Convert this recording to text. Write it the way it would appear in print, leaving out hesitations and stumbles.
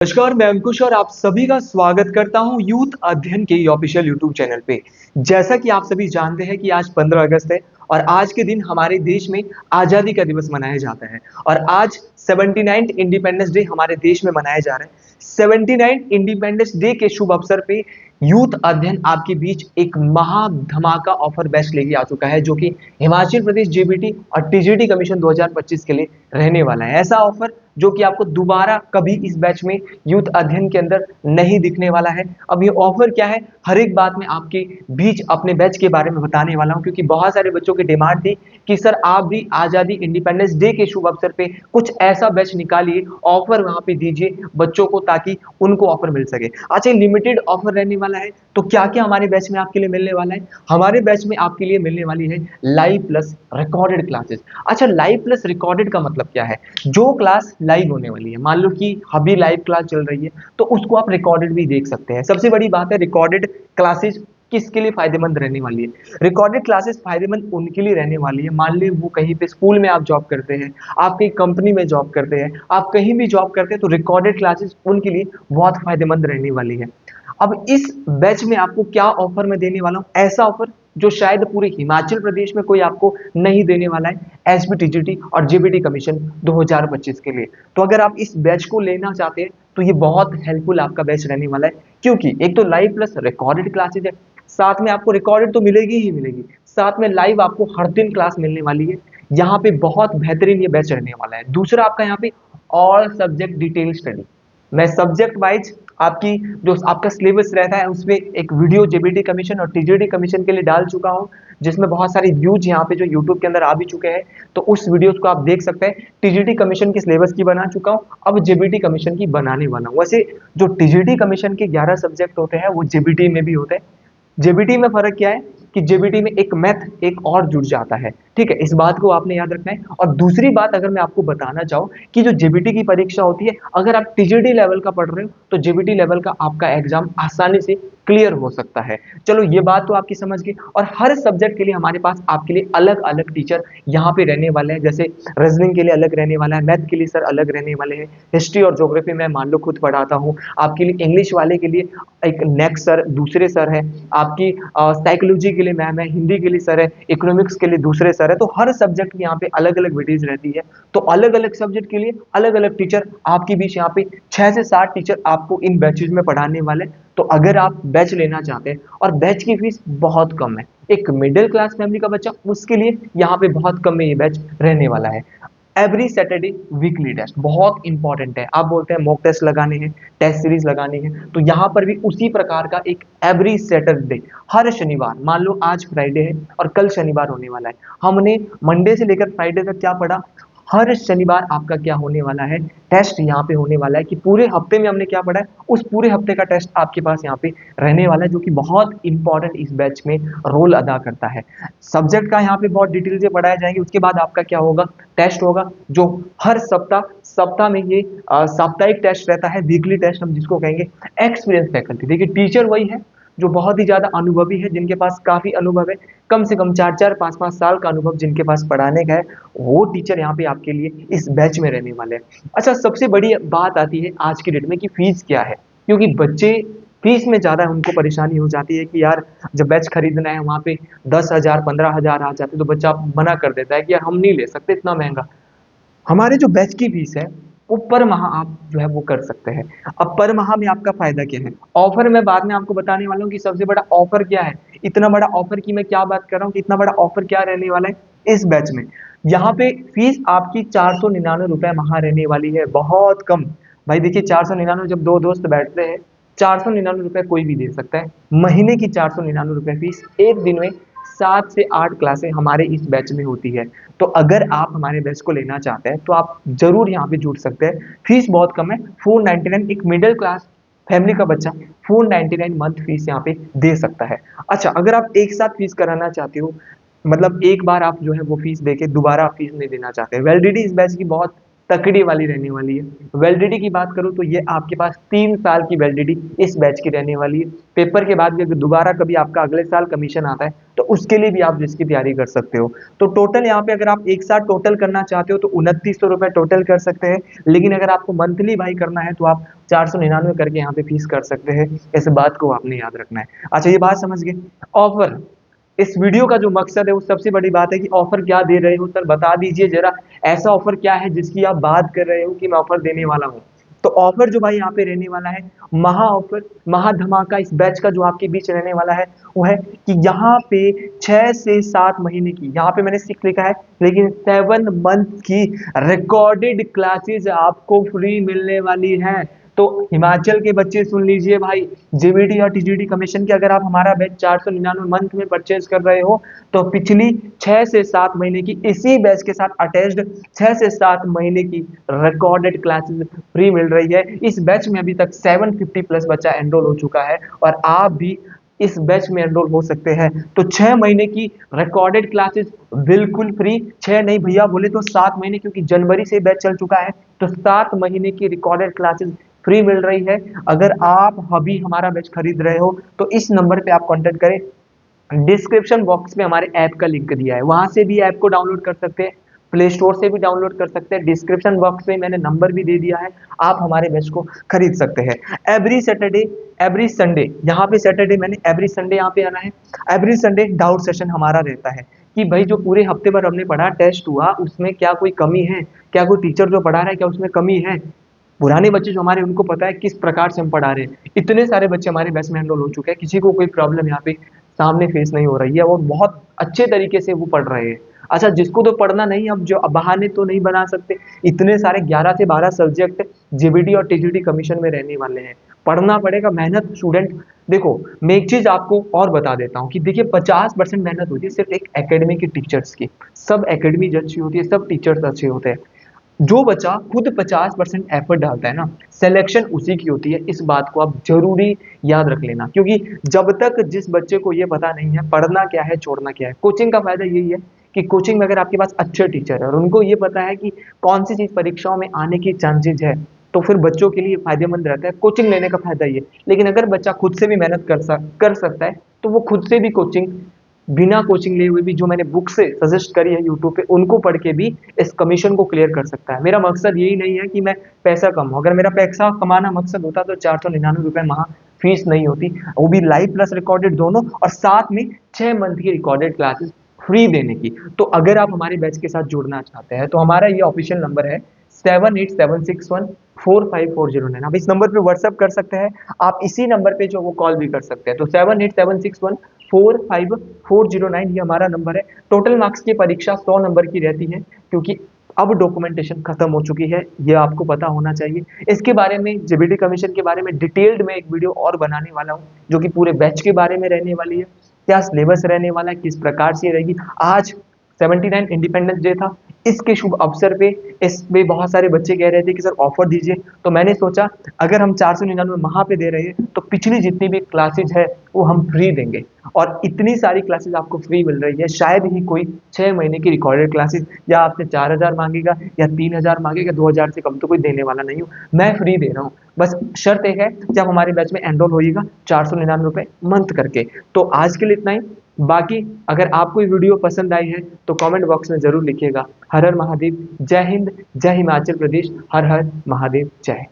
नमस्कार, मैं अंकुश और आप सभी का स्वागत करता हूं यूथ अध्ययन के ऑफिशियल यूट्यूब चैनल पे। जैसा कि आप सभी जानते हैं कि आज 15 अगस्त है और आज के दिन हमारे देश में आज़ादी का दिवस मनाया जाता है और आज 79 इंडिपेंडेंस डे हमारे देश में मनाया जा रहा है। 79 इंडिपेंडेंस डे के शुभ अवसर पे यूथ अध्ययन आपके बीच एक महा धमाका ऑफर बेस्ट लेके आ चुका है, जो कि हिमाचल प्रदेश जेबीटी और टीजीटी कमीशन 2025 के लिए रहने वाला है। ऐसा ऑफर जो कि आपको दोबारा कभी इस बैच में यूथ अध्ययन के अंदर नहीं दिखने वाला है। अब ये ऑफर क्या है, हर एक बात में आपके बीच अपने बैच के बारे में बताने वाला हूं, क्योंकि बहुत सारे बच्चों की डिमांड थी कि सर आप भी आजादी इंडिपेंडेंस डे के शुभ अवसर पे कुछ ऐसा बैच निकालिए, ऑफर वहां पे दीजिए बच्चों को ताकि उनको ऑफर मिल सके। अच्छा, लिमिटेड ऑफर रहने वाला है, तो क्या क्या हमारे बैच में आपके लिए मिलने वाला है? हमारे बैच में आपके लिए मिलने वाली है लाइव प्लस रिकॉर्डेड क्लासेस। अच्छा, लाइव प्लस रिकॉर्डेड का मतलब क्या है? जो क्लास लाइव होने वाली है, मान लो कि अभी लाइव क्लास चल रही है तो उसको आप रिकॉर्डेड भी देख सकते हैं। सबसे बड़ी बात है, रिकॉर्डेड क्लासेस किसके लिए फायदेमंद रहने वाली है? रिकॉर्डेड क्लासेस फायदेमंद उनके लिए रहने वाली है, मान ली वो कहीं पे स्कूल में आप जॉब करते हैं, आप कहीं कंपनी में जॉब करते हैं, आप कहीं भी जॉब करते हैं, तो रिकॉर्डेड क्लासेस उनके लिए बहुत फायदेमंद रहने वाली है। अब इस बैच में आपको क्या ऑफर मैं देने वाला हूँ, ऐसा ऑफर जो शायद पूरे हिमाचल प्रदेश में कोई आपको नहीं देने वाला है, एसबीटीजीटी और जेबीटी कमीशन 2025 के लिए। तो अगर आप इस बैच को लेना चाहते हैं तो ये बहुत हेल्पफुल आपका बैच रहने वाला है, क्योंकि एक तो लाइव प्लस रिकॉर्डेड क्लासेज है, साथ में आपको रिकॉर्डेड तो मिलेगी ही मिलेगी, साथ में लाइव आपको हर दिन क्लास मिलने वाली है। यहाँ पे बहुत बेहतरीन ये बैच रहने वाला है। दूसरा, आपका यहाँ पे ऑल सब्जेक्ट डिटेल स्टडी, मैं सब्जेक्ट वाइज आपकी जो आपका सिलेबस रहता है उसमें एक वीडियो जेबीटी कमीशन और टीजीटी कमीशन के लिए डाल चुका हूं, जिसमें बहुत सारी व्यूज यहाँ पे जो यूट्यूब के अंदर आ भी चुके हैं, तो उस वीडियोस को आप देख सकते हैं। टीजीटी कमीशन की सिलेबस की बना चुका हूं, अब जेबीटी कमीशन की बनाने वाला हूं। वैसे जो टीजीटी कमीशन के 11 सब्जेक्ट होते हैं वो जेबीटी में भी होते हैं। जेबीटी में फर्क क्या है कि जेबीटी में एक मैथ एक और जुड़ जाता है, ठीक है, इस बात को आपने याद रखना है। और दूसरी बात अगर मैं आपको बताना चाहूं कि जो जेबीटी की परीक्षा होती है, अगर आप टीजीटी लेवल का पढ़ रहे हो तो जेबीटी लेवल का आपका एग्जाम आसानी से क्लियर हो सकता है। चलो, ये बात तो आपकी समझ गई। और हर सब्जेक्ट के लिए हमारे पास आपके लिए अलग अलग टीचर यहाँ पे रहने वाले हैं, जैसे रीजनिंग के लिए अलग रहने वाला है, मैथ के लिए सर अलग रहने वाले हैं, हिस्ट्री और ज्योग्राफी में मान लो खुद पढ़ाता हूँ आपके लिए, इंग्लिश वाले के लिए एक नेक्स्ट सर दूसरे सर है, आपकी साइकोलॉजी के लिए मैम है, हिंदी के लिए सर है, इकोनॉमिक्स के लिए दूसरे सर है। तो हर सब्जेक्ट की यहाँ पे अलग अलग वीडियोज रहती है, तो अलग अलग सब्जेक्ट के लिए अलग अलग टीचर आपके बीच यहाँ पे 6 से 7 टीचर आपको इन बैचेज में पढ़ाने वाले। तो अगर आप बैच लेना चाहते हैं, और बैच की फीस बहुत कम है, एक मिडिल क्लास फैमिली का बच्चा उसके लिए यहाँ पे बहुत कम में ये बैच रहने वाला है। एवरी सैटरडे वीकली टेस्ट बहुत इंपॉर्टेंट है। आप बोलते हैं मॉक टेस्ट लगाने हैं, टेस्ट सीरीज लगानी है, तो यहाँ पर भी उसी प्रकार का एक एवरी सैटरडे, हर शनिवार, मान लो आज फ्राइडे है और कल शनिवार होने वाला है, हमने मंडे से लेकर फ्राइडे तक क्या पढ़ा, हर शनिवार आपका क्या होने वाला है, टेस्ट यहाँ पे होने वाला है कि पूरे हफ्ते में हमने क्या पढ़ा है, उस पूरे हफ्ते का टेस्ट आपके पास यहाँ पे रहने वाला है, जो कि बहुत इंपॉर्टेंट इस बैच में रोल अदा करता है। सब्जेक्ट का यहाँ पे बहुत डिटेल से पढ़ाया जाएंगे, उसके बाद आपका क्या होगा, टेस्ट होगा, जो हर सप्ताह सप्ताह में ये साप्ताहिक टेस्ट रहता है, वीकली टेस्ट हम जिसको कहेंगे। एक्सपीरियंस फैकल्टी, देखिए टीचर वही है जो बहुत ही ज्यादा अनुभवी है, जिनके पास काफी अनुभव है, कम से कम 4-4 5-5 साल का अनुभव जिनके पास पढ़ाने का है, वो टीचर यहाँ पे आपके लिए इस बैच में रहने वाले हैं। अच्छा, सबसे बड़ी बात आती है आज की डेट में कि फीस क्या है, क्योंकि बच्चे फीस में ज्यादा उनको परेशानी हो जाती है कि यार जब बैच खरीदना है वहां पे 10,000 15,000 आ जाते, तो बच्चा मना कर देता है कि यार हम नहीं ले सकते इतना महंगा। हमारे जो बैच की फीस है वो पर माह आप जो है वो कर सकते हैं। अब पर माह में आपका फायदा क्या है, ऑफर मैं बाद में आपको बताने वाला हूँ कि सबसे बड़ा ऑफर क्या है। इतना बड़ा ऑफर की मैं क्या बात कर रहा हूँ कि इतना बड़ा ऑफर क्या रहने वाला है इस बैच में। यहाँ पे फीस आपकी 499 रुपए माह रहने वाली है, बहुत कम। भाई देखिए, 499 जब दो दोस्त बैठते हैं, 499 रुपए कोई भी दे सकता है। महीने की 499 रुपए फीस, एक दिन में 7 से 8 क्लासें हमारे इस बैच में होती है। तो अगर आप हमारे बैच को लेना चाहते हैं तो आप जरूर यहाँ पे जुड़ सकते हैं। फीस बहुत कम है, 499, एक मिडिल क्लास फैमिली का बच्चा 499 मंथ फीस यहाँ पे दे सकता है। अच्छा, अगर आप एक साथ फीस कराना चाहते हो, मतलब एक बार आप जो है वो फीस देके दोबारा आप फीस नहीं देना चाहते, वैलिडिटी इस बैच की बहुत तकड़ी वाली रहने वाली है। वैलिडिटी की बात करूं तो ये आपके पास 3 साल की वैलिडिटी इस बैच की रहने वाली है। पेपर के बाद भी अगर दोबारा कभी आपका अगले साल कमीशन आता है तो उसके लिए भी आप इसकी तैयारी कर सकते हो। तो टोटल यहाँ पे अगर आप एक साथ टोटल करना चाहते हो तो 2900 रुपए टोटल कर सकते हैं, लेकिन अगर आपको मंथली भाई करना है तो आप 499 करके यहाँ पे फीस कर सकते हैं। इस बात को आपने याद रखना है। अच्छा, ये बात समझ गए। ऑफर, इस वीडियो का जो मकसद है वो सबसे बड़ी बात है कि ऑफर क्या दे रहे हो सर, बता दीजिए जरा। ऐसा ऑफर क्या है जिसकी आप बात कर रहे हो कि मैं ऑफर देने वाला हूँ। तो ऑफर जो भाई यहाँ पे रहने वाला है, महा ऑफर, महा धमाका इस बैच का जो आपके बीच रहने वाला है वो है कि यहाँ पे 6 से 7 महीने की, यहाँ पे मैंने 6 लिखा है लेकिन 7 मंथ की रिकॉर्डेड क्लासेस आपको फ्री मिलने वाली है। तो हिमाचल के बच्चे सुन लीजिए भाई, जेबीटी और टीजीटी कमीशन के अगर आप हमारा बैच 499 मंथ में परचेज कर रहे हो तो पिछली 6 से 7 महीने की इसी बैच के साथ अटैच्ड 6 से 7 महीने की रिकॉर्डेड क्लासेस फ्री मिल रही है। इस बैच में अभी तक 750 प्लस बच्चा एनरोल हो चुका है और आप भी इस बैच में एनरोल हो सकते हैं। तो 6 महीने की रिकॉर्डेड क्लासेस बिल्कुल फ्री, 6 नहीं भैया बोले तो 7 महीने, क्योंकि जनवरी से बैच चल चुका है तो 7 महीने की रिकॉर्डेड क्लासेस फ्री मिल रही है। अगर आप अभी हमारा बैच खरीद रहे हो तो इस नंबर पे आप कांटेक्ट करें। डिस्क्रिप्शन बॉक्स में हमारे ऐप का लिंक दिया है, वहां से भी ऐप को डाउनलोड कर सकते हैं, प्ले स्टोर से भी डाउनलोड कर सकते हैं। डिस्क्रिप्शन बॉक्स में मैंने नंबर भी दे दिया है, आप हमारे बैच को खरीद सकते हैं। एवरी सैटरडे, एवरी संडे, यहाँ पे सैटरडे मैंने एवरी संडे यहाँ पे आना है। एवरी संडे डाउट सेशन हमारा रहता है कि भाई जो पूरे हफ्ते भर हमने पढ़ा, टेस्ट हुआ, उसमें क्या कोई कमी है, क्या कोई टीचर जो पढ़ा रहा है क्या उसमें कमी है। पुराने बच्चे जो हमारे उनको पता है किस प्रकार से हम पढ़ा रहे हैं। इतने सारे बच्चे हमारे बैच में एनरोल हो चुके हैं, किसी को कोई प्रॉब्लम यहाँ पे सामने फेस नहीं हो रही है और बहुत अच्छे तरीके से वो पढ़ रहे हैं। अच्छा, जिसको तो पढ़ना नहीं, अब जो अब बहाने तो नहीं बना सकते, इतने सारे 11 से 12 सब्जेक्ट जेबीटी और टीजीटी कमीशन में रहने वाले हैं, पढ़ना पड़ेगा। मेहनत स्टूडेंट, देखो मैं एक चीज आपको और बता देता हूँ कि देखिए 50% मेहनत होती है सिर्फ एक एकेडमी के टीचर्स की। सब एकेडमी अच्छी होती है, सब टीचर्स अच्छे होते हैं। जो बच्चा खुद 50% एफर्ट डालता है ना, सिलेक्शन उसी की होती है। इस बात को आप जरूरी याद रख लेना, क्योंकि जब तक जिस बच्चे को ये पता नहीं है पढ़ना क्या है छोड़ना क्या है, कोचिंग का फायदा यही है कि कोचिंग में अगर आपके पास अच्छे टीचर है और उनको ये पता है कि कौन सी चीज परीक्षाओं में आने की चांसेज है, तो फिर बच्चों के लिए फायदेमंद रहता है। कोचिंग लेने का फायदा ये, लेकिन अगर बच्चा खुद से भी मेहनत कर सकता है तो वो खुद से भी कोचिंग, बिना कोचिंग लिए हुए भी, जो मैंने बुक से सजेस्ट करी है यूट्यूब पे, उनको पढ़ के भी इस कमीशन को क्लियर कर सकता है। मेरा मकसद यही नहीं है कि मैं पैसा कमाऊं, अगर मेरा पैसा कमाना मकसद होता तो 499 रुपए माह फीस नहीं होती, वो भी लाइव प्लस रिकॉर्डेड दोनों, और साथ में 6 मंथ की रिकॉर्डेड क्लासेस फ्री देने की। तो अगर आप हमारे बैच के साथ जुड़ना चाहते हैं तो हमारा ये ऑफिशियल नंबर है 7876145409। आप इस नंबर पे व्हाट्सएप कर सकते हैं, आप इसी नंबर पे जो वो कॉल भी कर सकते हैं। तो 7876145409 ये हमारा नंबर है। टोटल मार्क्स की परीक्षा 100 नंबर की रहती है, क्योंकि अब डॉक्यूमेंटेशन खत्म हो चुकी है, ये आपको पता होना चाहिए। इसके बारे में, जेबीटी कमीशन के बारे में डिटेल्ड में एक वीडियो और बनाने वाला हूँ जो कि पूरे बैच के बारे में रहने वाली है, क्या सिलेबस रहने वाला है, किस प्रकार से रहेगी। आज 79 इंडिपेंडेंस डे था, इसके शुभ अवसर पे इस पे बहुत सारे बच्चे कह रहे थे कि सर ऑफर दीजिए, तो मैंने सोचा अगर हम 499 वहां पे दे रहे हैं तो पिछली जितनी भी क्लासेज है वो हम फ्री देंगे। और इतनी सारी क्लासेस आपको फ्री मिल रही है, शायद ही कोई 6 महीने की रिकॉर्डेड क्लासेस या आपसे 4000 मांगेगा या 3000 मांगेगा, 2000 से कम तो कोई देने वाला नहीं हूँ, मैं फ्री दे रहा हूँ। बस शर्त एक है, जब हमारे बैच में एनरोल होइएगा 499 रुपए मंथ करके। तो आज के लिए इतना ही। बाकी अगर आपको ये वीडियो पसंद आई है तो कमेंट बॉक्स में जरूर लिखिएगा। हर हर महादेव, जय हिंद, जय हिमाचल प्रदेश, हर हर महादेव, जय।